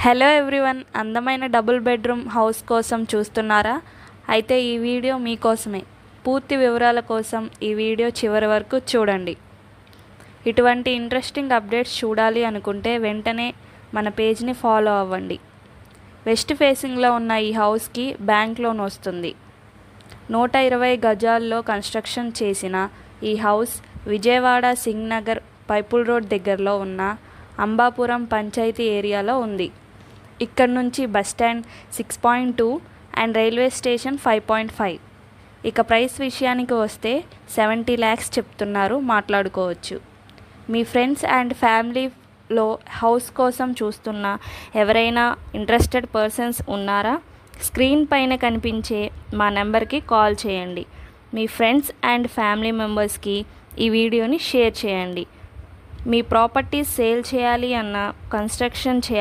Hello everyone, అందమైన double bedroom house కోసం చూస్తున్నారా? అయితే ఈ వీడియో మీకోసమే. పూర్తి వివరాల కోసం ఈ వీడియో చివరి వరకు చూడండి. ఇటువంటి ఇంట్రెస్టింగ్ అప్డేట్స్ చూడాలి అనుకుంటే వెంటనే మన పేజ్ని ఫాలో అవ్వండి. వెస్ట్ ఫేసింగ్లో ఉన్న ఈ హౌస్కి బ్యాంక్ లోన్ వస్తుంది. 120 గజాల్లో కన్స్ట్రక్షన్ చేసిన ఈ హౌస్ విజయవాడ సింగ్నగర్ పైపుల్ రోడ్ దగ్గరలో ఉన్న అంబాపురం పంచాయతీ ఏరియాలో ఉంది. ఇక్కడ నుంచి బస్టాండ్ 6.2 అండ్ రైల్వే స్టేషన్ 5.5. ఇక ప్రైస్ విషయానికి వస్తే 70 lakhs చెప్తున్నారు, మాట్లాడుకోవచ్చు. మీ ఫ్రెండ్స్ అండ్ ఫ్యామిలీలో హౌస్ కోసం చూస్తున్న ఎవరైనా ఇంట్రెస్టెడ్ పర్సన్స్ ఉన్నారా? స్క్రీన్ పైన కనిపించే మా నెంబర్కి కాల్ చేయండి. మీ ఫ్రెండ్స్ అండ్ ఫ్యామిలీ మెంబర్స్కి ఈ వీడియోని షేర్ చేయండి. మీ ప్రాపర్టీస్ సేల్ చేయాలి అన్న, కన్స్ట్రక్షన్